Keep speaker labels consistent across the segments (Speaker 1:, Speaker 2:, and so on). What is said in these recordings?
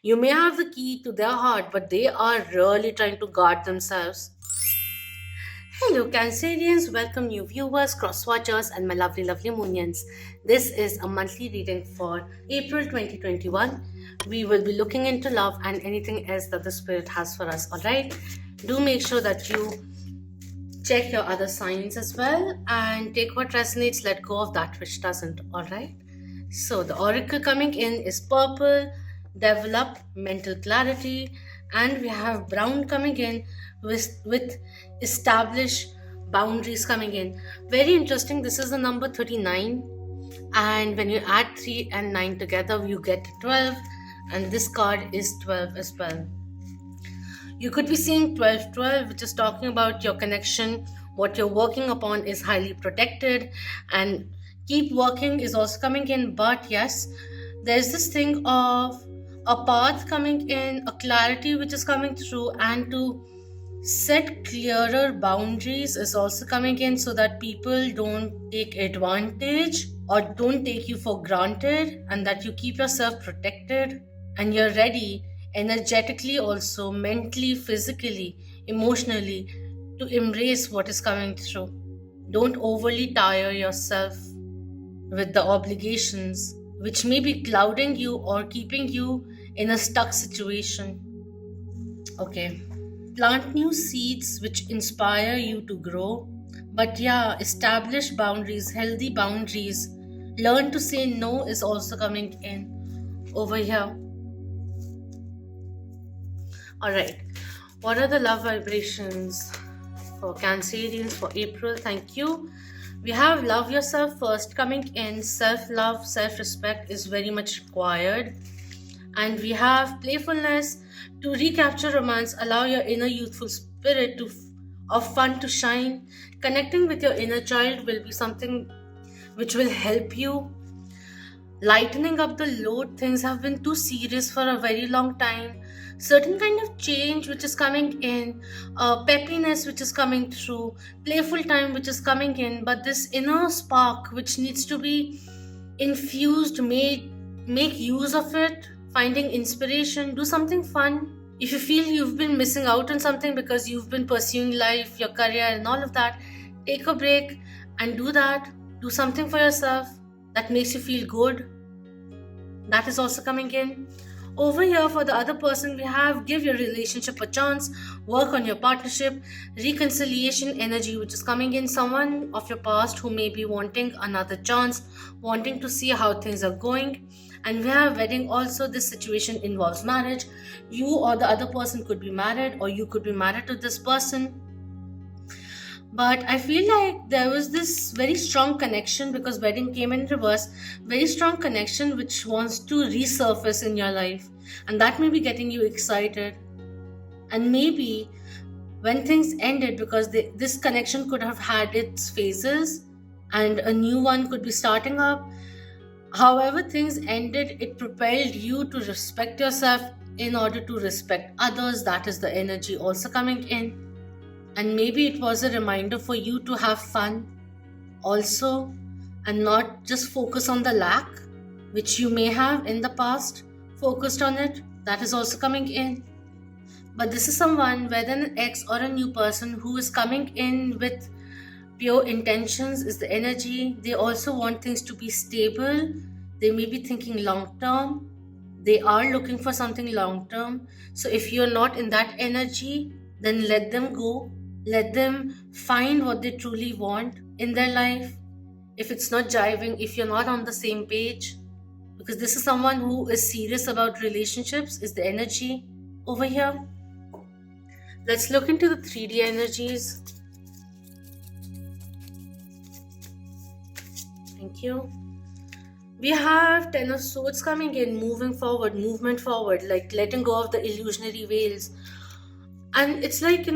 Speaker 1: You may have the key to their heart, but they are really trying to guard themselves. Hello, Cancerians. Welcome, new viewers, cross watchers, and my lovely, lovely Moonians. This is a monthly reading for April 2021. We will be looking into love and anything else that the Spirit has for us, alright? Do make sure that you check your other signs as well and take what resonates, let go of that which doesn't, alright? So, the oracle coming in is purple, develop mental clarity, and we have brown coming in with establish boundaries coming in. Very interesting. This is the number 39, and when you add 3 and 9 together, you get 12, and this card is 12 as well. You could be seeing 1212, which is talking about your connection. What you're working upon is highly protected, and keep working is also coming in. But yes, there's this thing of a path coming in, a clarity which is coming through, and to set clearer boundaries is also coming in so that people don't take advantage or don't take you for granted, and that you keep yourself protected and you're ready energetically, also mentally, physically, emotionally, to embrace what is coming through. Don't overly tire yourself with the obligations which may be clouding you or keeping you in a stuck situation. Okay. Plant new seeds which inspire you to grow. But yeah, establish boundaries, healthy boundaries. Learn to say no is also coming in over here. Alright. What are the love vibrations for Cancerians for April? Thank you. We have love yourself first coming in. Self-love, self-respect is very much required. And we have playfulness. To recapture romance, allow your inner youthful spirit of fun to shine. Connecting with your inner child will be something which will help you. Lightening up the load, things have been too serious for a very long time. Certain kind of change which is coming in, peppiness which is coming through, playful time which is coming in, but this inner spark which needs to be infused, make use of it, finding inspiration, do something fun. If you feel you've been missing out on something because you've been pursuing life, your career, and all of that, take a break and do that. Do something for yourself that makes you feel good. That is also coming in. Over here, for the other person, we have give your relationship a chance, work on your partnership, reconciliation energy, which is coming in. Someone of your past who may be wanting another chance, wanting to see how things are going. And we have wedding also. This situation involves marriage. You or the other person could be married, or you could be married to this person. But I feel like there was this very strong connection because wedding came in reverse. Very strong connection which wants to resurface in your life, and that may be getting you excited. And maybe when things ended, because this connection could have had its phases and a new one could be starting up. However, things ended, it propelled you to respect yourself in order to respect others. That is the energy also coming in. And maybe it was a reminder for you to have fun also and not just focus on the lack which you may have in the past, focused on it. That is also coming in. But this is someone, whether an ex or a new person, who is coming in with pure intentions, is the energy. They also want things to be stable. They may be thinking long term. They are looking for something long term. So if you're not in that energy, then let them go. Let them find what they truly want in their life. If it's not jiving, if you're not on the same page, because this is someone who is serious about relationships, is the energy over here. Let's look into the 3D energies. Thank you. We have Ten of Swords coming in, moving forward, movement forward, like letting go of the illusionary veils. And it's like,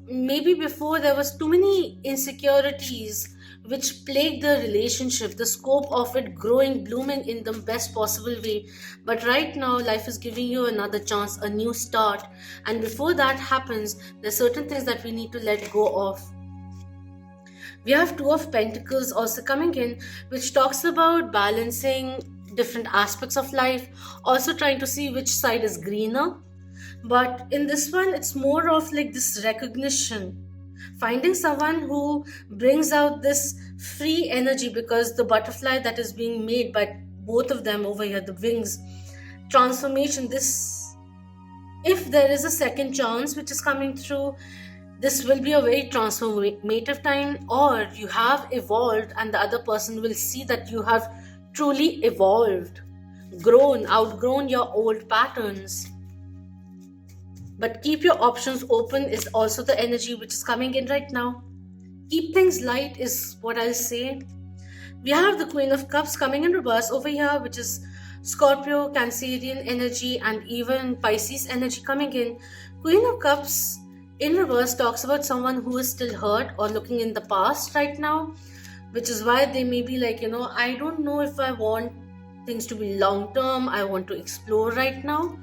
Speaker 1: maybe before there was too many insecurities which plagued the relationship, the scope of it growing, blooming in the best possible way. But right now, life is giving you another chance, a new start. And before that happens, there's certain things that we need to let go of. We have Two of Pentacles also coming in, which talks about balancing different aspects of life, also trying to see which side is greener. But in this one, it's more of like this recognition, finding someone who brings out this free energy, because the butterfly that is being made by both of them over here, the wings transformation, this, if there is a second chance which is coming through, this will be a very transformative time, or you have evolved and the other person will see that you have truly evolved, grown, outgrown your old patterns. But keep your options open is also the energy which is coming in right now. Keep things light is what I'll say. We have the Queen of Cups coming in reverse over here, which is Scorpio, Cancerian energy, and even Pisces energy coming in. Queen of Cups in reverse talks about someone who is still hurt or looking in the past right now, which is why they may be like, I don't know if I want things to be long term, I want to explore right now.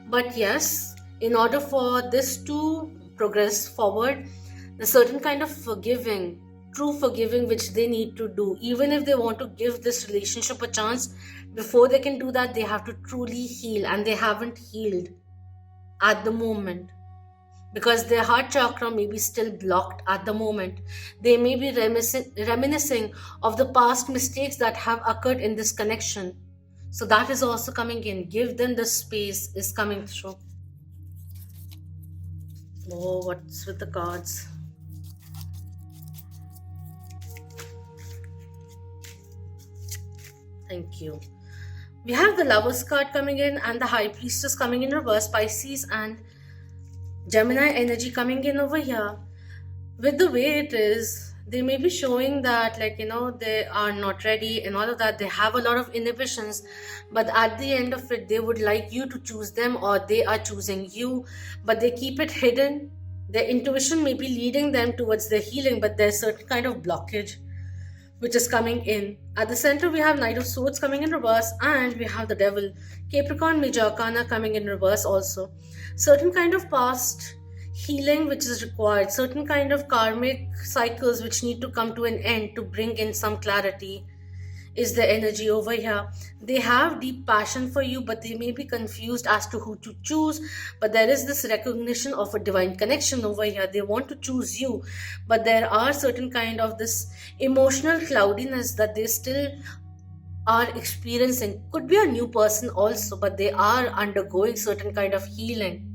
Speaker 1: But yes, in order for this to progress forward, there's certain kind of forgiving, true forgiving, which they need to do. Even if they want to give this relationship a chance, before they can do that, they have to truly heal, and they haven't healed at the moment, because their heart chakra may be still blocked at the moment. They may be reminiscing of the past mistakes that have occurred in this connection. So that is also coming in. Give them the space is coming through. Oh, what's with the cards? Thank you. We have the Lovers card coming in and the High Priestess coming in reverse, Pisces and Gemini energy coming in over here. With the way it is, they may be showing that, like, they are not ready and all of that. They have a lot of inhibitions, but at the end of it, they would like you to choose them, or they are choosing you, but they keep it hidden. Their intuition may be leading them towards their healing, but there's certain kind of blockage which is coming in. At the center, we have Knight of Swords coming in reverse, and we have the Devil. Capricorn Major Arcana coming in reverse also. Certain kind of past healing which is required, certain kind of karmic cycles which need to come to an end to bring in some clarity is the energy over here. They have deep passion for you, but they may be confused as to who to choose. But there is this recognition of a divine connection over here. They want to choose you, but there are certain kind of this emotional cloudiness that they still are experiencing. Could be a new person also, but they are undergoing certain kind of healing.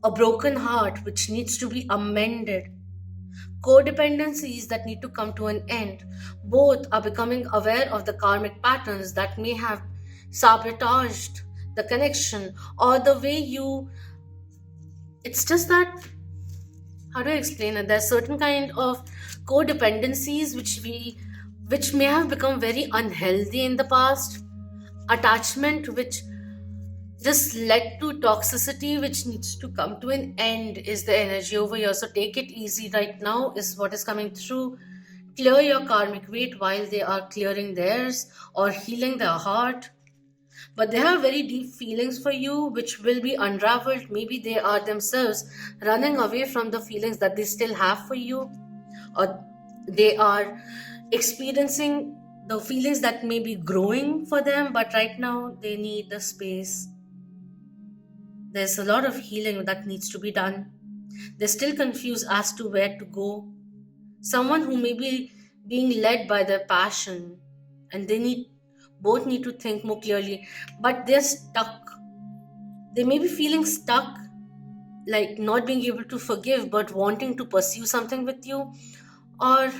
Speaker 1: A broken heart which needs to be amended, codependencies that need to come to an end. Both are becoming aware of the karmic patterns that may have sabotaged the connection, or the way you. It's just that, how do I explain it? There's certain kind of codependencies which may have become very unhealthy in the past. Attachment which just led to toxicity which needs to come to an end is the energy over here. So take it easy right now is what is coming through. Clear your karmic weight while they are clearing theirs or healing their heart. But they have very deep feelings for you which will be unraveled. Maybe they are themselves running away from the feelings that they still have for you, or they are experiencing the feelings that may be growing for them, but right now they need the space. There's a lot of healing that needs to be done. They're still confused as to where to go. Someone who may be being led by their passion, and they both need to think more clearly, but they're stuck. They may be feeling stuck, like not being able to forgive but wanting to pursue something with you. Or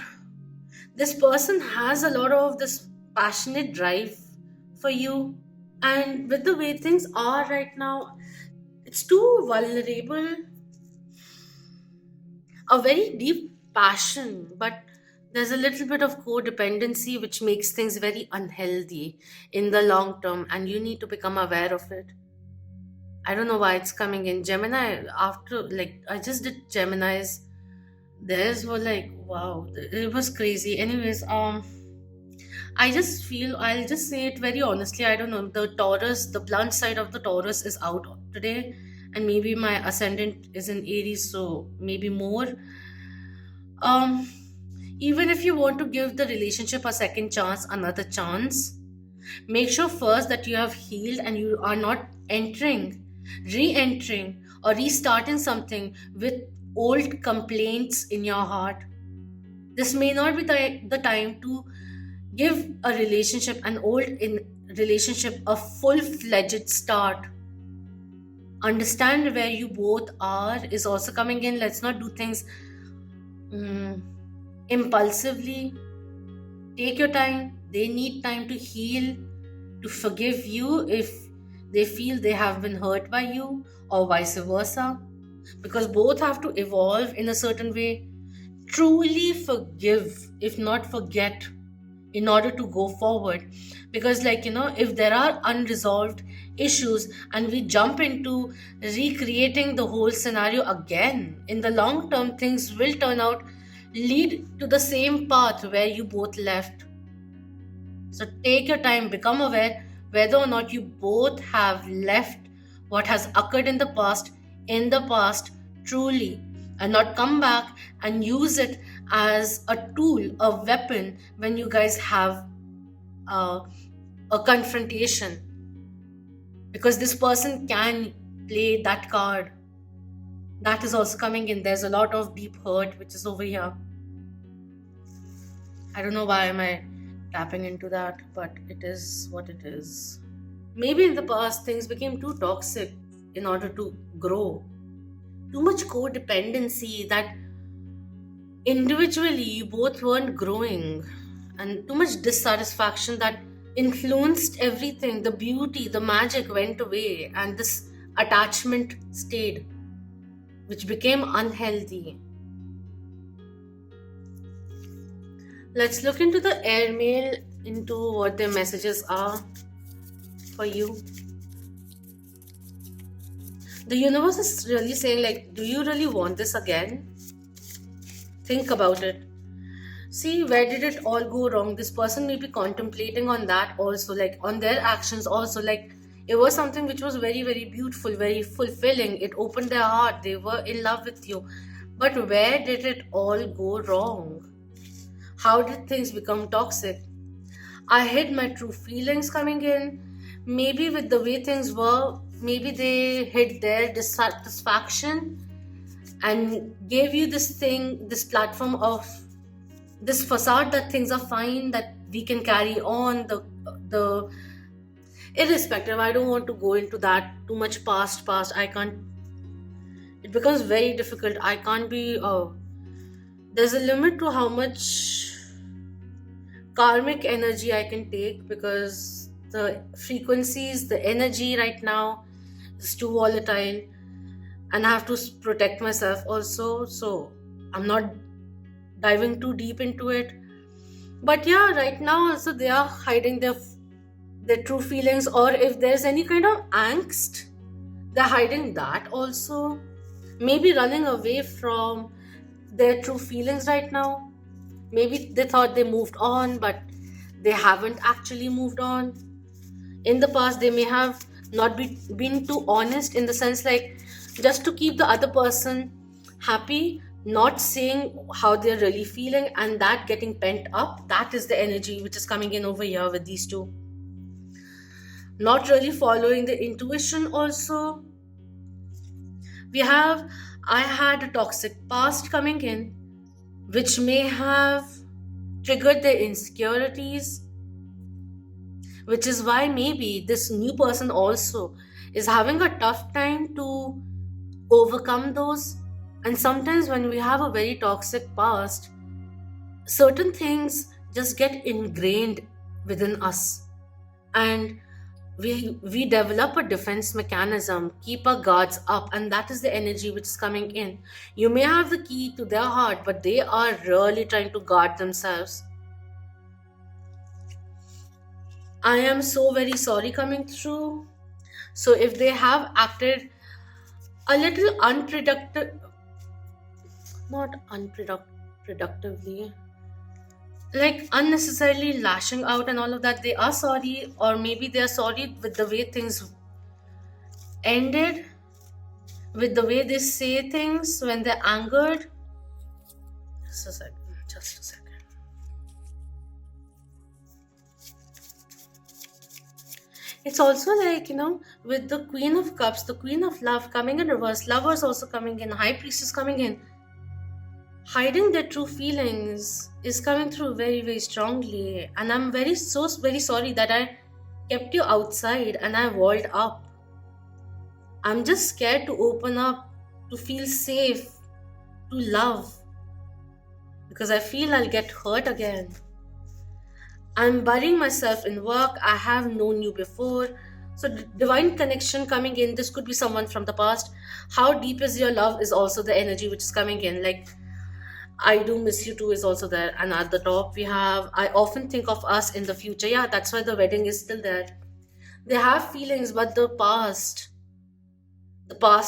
Speaker 1: this person has a lot of this passionate drive for you, and with the way things are right now, it's too vulnerable. A very deep passion, but there's a little bit of codependency which makes things very unhealthy in the long term, and you need to become aware of it. I don't know why it's coming in. Gemini, after, like, I just did Geminis. Theirs were like, wow, it was crazy. Anyways, I just feel, I'll just say it very honestly, I don't know, the Taurus, the blunt side of the Taurus is out today, and maybe my ascendant is in Aries, so maybe more. Um, Even if you want to give the relationship a second chance, another chance, Make sure first that you have healed and you are not entering, re entering, or restarting something with old complaints in your heart. This may not be the time to give a relationship, an old relationship, a full fledged start. Understand where you both are is also coming in. Let's not do things mm, impulsively. Take your time. They need time to heal, to forgive you if they feel they have been hurt by you, or vice versa. Because both have to evolve in a certain way. Truly forgive, if not forget, in order to go forward. Because, like, if there are unresolved issues and we jump into recreating the whole scenario again, in the long term, things will turn out lead to the same path where you both left. So take your time, become aware whether or not you both have left what has occurred in the past truly, and not come back and use it as a tool, a weapon when you guys have uh, a confrontation. Because this person can play that card. That is also coming in. There's a lot of deep hurt which is over here. I don't know why am I tapping into that, but it is what it is. Maybe in the past things became too toxic in order to grow. Too much codependency that individually you both weren't growing, and too much dissatisfaction that influenced everything. The beauty, the magic went away, and this attachment stayed, which became unhealthy. Let's look into the airmail, into what their messages are for you. The universe is really saying, like, do you really want this again? Think about it. See, where did it all go wrong? This person may be contemplating on that also, like on their actions also. Like, it was something which was very, very beautiful, very fulfilling. It opened their heart. They were in love with you. But where did it all go wrong? How did things become toxic? I hid my true feelings coming in. Maybe with the way things were, maybe they hid their dissatisfaction and gave you this thing, this platform of this facade that things are fine, that we can carry on. The irrespective, I don't want to go into that too much past. I can't. It becomes very difficult. I can't be. There's a limit to how much karmic energy I can take, because the frequencies, the energy right now is too volatile, and I have to protect myself also. So I'm not diving too deep into it. But yeah, right now also they are hiding their true feelings, or if there's any kind of angst, they're hiding that also. Maybe running away from their true feelings right now. Maybe they thought they moved on, but they haven't actually moved on. In the past, they may have not been too honest, in the sense, like, just to keep the other person happy, not saying how they're really feeling, and that getting pent up. That is the energy which is coming in over here with these two. Not really following the intuition also. I had a toxic past coming in, which may have triggered their insecurities, which is why maybe this new person also is having a tough time to overcome those. And sometimes when we have a very toxic past, certain things just get ingrained within us, and we develop a defense mechanism, keep our guards up, and that is the energy which is coming in. You may have the key to their heart, but they are really trying to guard themselves. I am so very sorry coming through. So if they have acted a little productively, like unnecessarily lashing out and all of that, they are sorry, or maybe they are sorry with the way things ended, with the way they say things when they're angered. Just a second. It's also like, with the Queen of Cups, the Queen of Love coming in reverse, lovers also coming in, High Priestess coming in, hiding their true feelings is coming through very, very strongly. And I'm very sorry that I kept you outside and I walled up. I'm just scared to open up, to feel safe, to love, because I feel I'll get hurt again. I'm burying myself in work. I have known you before. So, divine connection coming in. This could be someone from the past. How deep is your love is also the energy which is coming in. Like, I do miss you too is also there. And at the top, we have, I often think of us in the future. Yeah, that's why the wedding is still there. They have feelings, but the past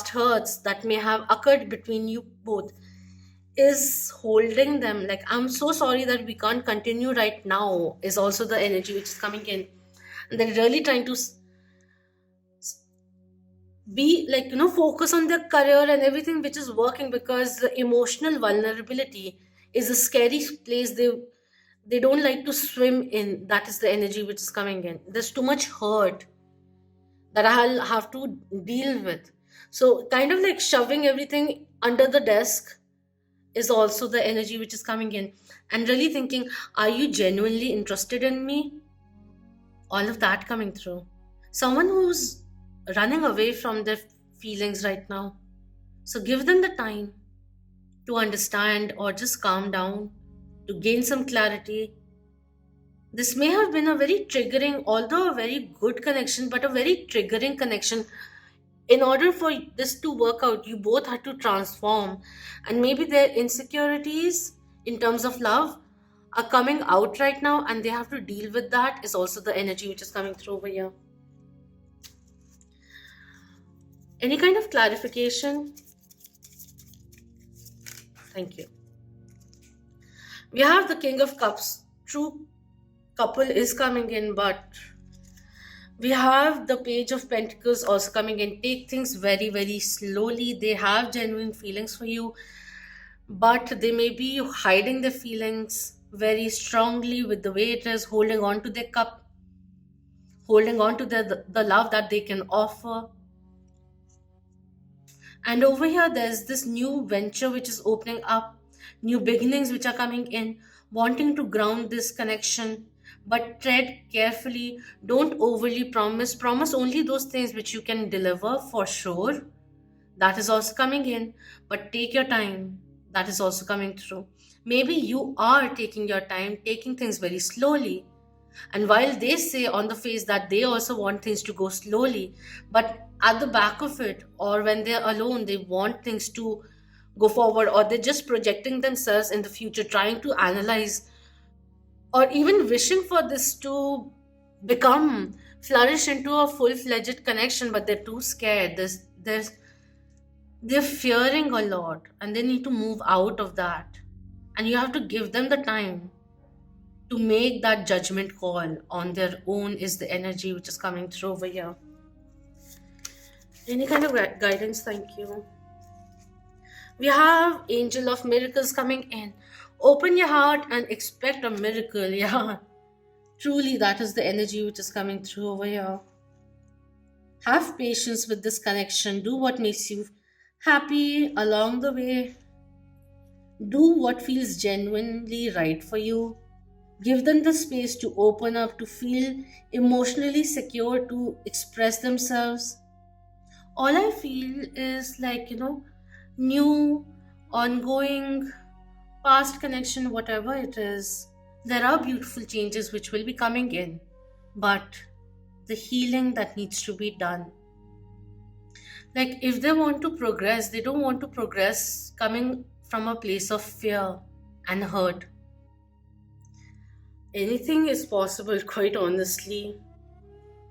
Speaker 1: hurts that may have occurred between you both is holding them. Like, I'm so sorry that we can't continue right now is also the energy which is coming in. And they're really trying to be like, focus on their career and everything which is working, because the emotional vulnerability is a scary place they don't like to swim in. That is the energy which is coming in. There's too much hurt that I'll have to deal with. So, kind of like shoving everything under the desk is also the energy which is coming in. And really thinking, are you genuinely interested in me? All of that coming through. Someone who's running away from their feelings right now. So give them the time to understand or just calm down, to gain some clarity. This may have been a very triggering, although a very good connection, but a very triggering connection. In order for this to work out, you both had to transform, and maybe their insecurities in terms of love are coming out right now, and they have to deal with that is also the energy which is coming through over here. Any kind of clarification? Thank you. We have the King of Cups. True couple is coming in, but we have the Page of Pentacles also coming in. Take things very, very slowly. They have genuine feelings for you, but they may be hiding their feelings very strongly with the way it is, holding on to their cup, holding on to the love that they can offer. And over here, there's this new venture which is opening up, new beginnings which are coming in, wanting to ground this connection. But tread carefully. Don't overly promise. Promise only those things which you can deliver for sure. That is also coming in. But take your time. That is also coming through. Maybe you are taking your time, taking things very slowly. And while they say on the face that they also want things to go slowly, but at the back of it, or when they're alone, they want things to go forward, or they're just projecting themselves in the future, trying to analyze, or even wishing for this to become flourish into a full-fledged connection, but they're too scared. They're fearing a lot, and they need to move out of that. And you have to give them the time to make that judgment call on their own is the energy which is coming through over here. Any kind of guidance? Thank you. We have Angel of Miracles coming in. Open your heart and expect a miracle. Yeah, truly, that is the energy which is coming through over here. Have patience with this connection. Do what makes you happy along the way. Do what feels genuinely right for you. Give them the space to open up, to feel emotionally secure, to express themselves. All I feel is like, new, ongoing, past connection, whatever it is. There are beautiful changes which will be coming in, but the healing that needs to be done. Like, if they want to progress, they don't want to progress coming from a place of fear and hurt. Anything is possible, quite honestly.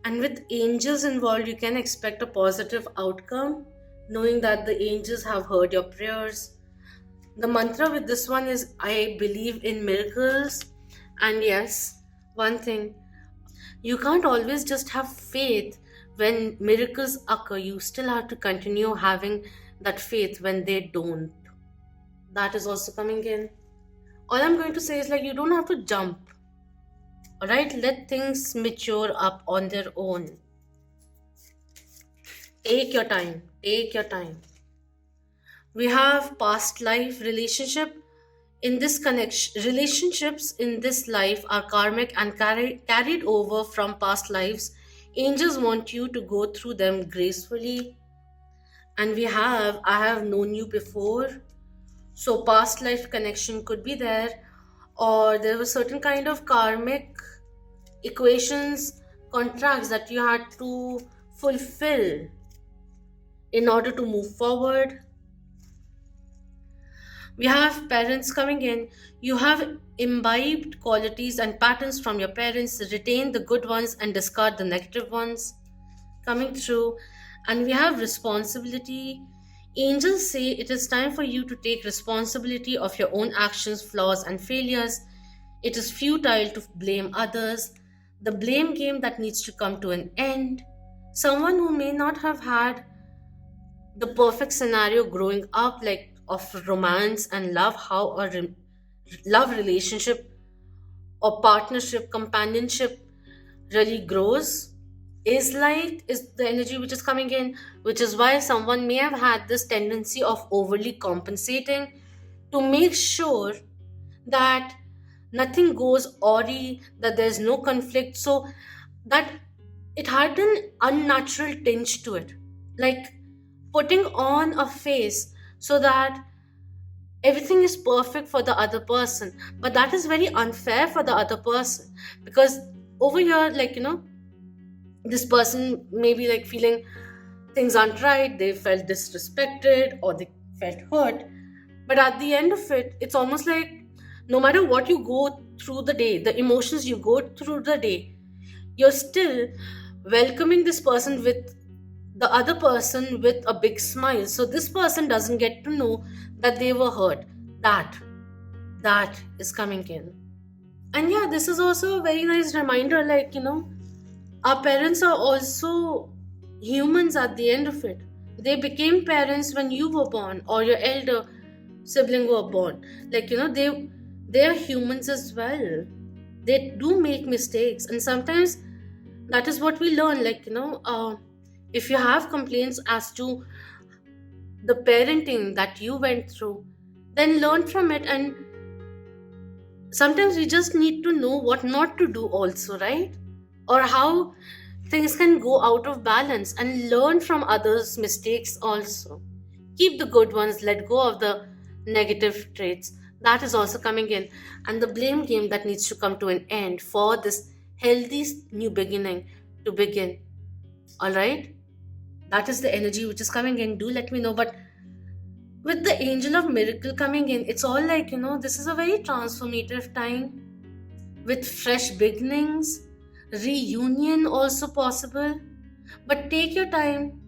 Speaker 1: And with angels involved, you can expect a positive outcome, knowing that the angels have heard your prayers. The mantra with this one is I believe in miracles. And yes, one thing, you can't always just have faith when miracles occur. You still have to continue having that faith when they don't. That is also coming in. All I'm going to say is like, you don't have to jump. Alright, let things mature up on their own. Take your time. Take your time. We have past life relationship. In this connection, relationships in this life are karmic and carried over from past lives. Angels want you to go through them gracefully. And we have, I have known you before. So past life connection could be there, or there was certain kind of karmic equations, contracts that you had to fulfill in order to move forward. We have parents coming in. You have imbibed qualities and patterns from your parents, retain the good ones and discard the negative ones coming through. And we have responsibility. Angels say it is time for you to take responsibility of your own actions, flaws, and failures. It is futile to blame others. The blame game that needs to come to an end. Someone who may not have had the perfect scenario growing up, like of romance and love, how a love relationship or partnership, companionship really grows, is the energy which is coming in, which is why someone may have had this tendency of overly compensating to make sure that nothing goes awry, that there's no conflict, so that it had an unnatural tinge to it, like putting on a face so that everything is perfect for the other person. But that is very unfair for the other person, because over here, like, this person may be like feeling things aren't right, they felt disrespected or they felt hurt. But at the end of it, it's almost like no matter what you go through the day, the emotions you go through the day, you're still welcoming this person with the other person with a big smile. So this person doesn't get to know that they were hurt. That is coming in. And yeah, this is also a very nice reminder, like, our parents are also humans at the end of it. They became parents when you were born or your elder sibling were born. Like, they are humans as well. They do make mistakes, and sometimes that is what we learn. Like, if you have complaints as to the parenting that you went through, then learn from it. And sometimes we just need to know what not to do also, right? Or how things can go out of balance, and learn from others mistakes also. Keep the good ones, let go of the negative traits. That is also coming in. And the blame game that needs to come to an end for this healthy new beginning to begin. All right, that is the energy which is coming in. Do let me know. But with the angel of miracle coming in, it's all like, this is a very transformative time with fresh beginnings, reunion also possible. But take your time.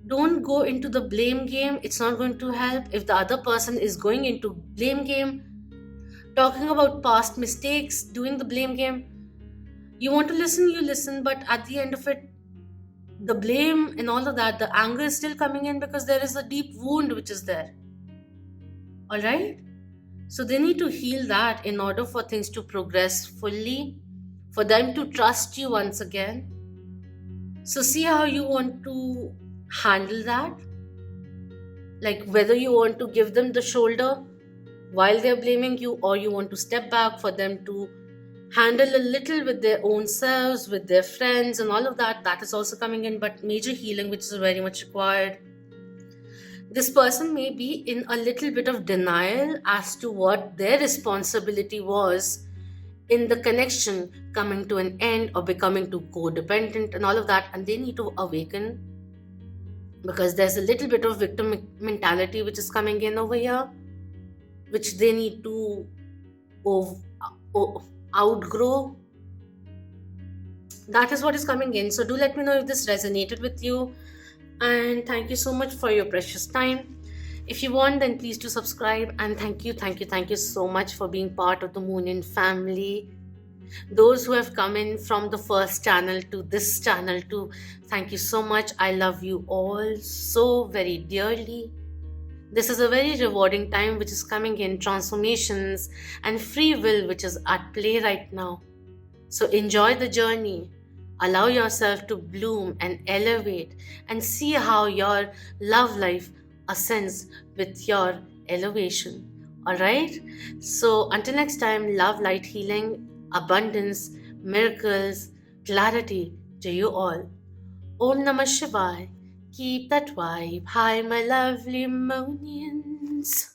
Speaker 1: Don't go into the blame game. It's not going to help if the other person is going into blame game, talking about past mistakes, doing the blame game. You want to listen, you listen, but at the end of it, the blame and all of that, the anger is still coming in because there is a deep wound which is there. All right? So they need to heal that in order for things to progress fully, for them to trust you once again. So see how you want to handle that. Like whether you want to give them the shoulder while they're blaming you, or you want to step back for them to handle a little with their own selves, with their friends and all of that. That is also coming in, but major healing which is very much required. This person may be in a little bit of denial as to what their responsibility was in the connection coming to an end or becoming too codependent and all of that, and they need to awaken, because there's a little bit of victim mentality which is coming in over here, which they need to outgrow. That is what is coming in. So do let me know if this resonated with you, and thank you so much for your precious time. If you want, then please do subscribe, and thank you so much for being part of the Moonin family. Those who have come in from the first channel to this channel too, thank you so much. I love you all so very dearly. This is a very rewarding time which is coming in, transformations and free will which is at play right now. So enjoy the journey. Allow yourself to bloom and elevate and see how your love life ascends with your elevation. All right? So, until next time, love, light, healing, abundance, miracles, clarity to you all. Om Namah Shivaya. Keep that vibe high, my lovely Monians.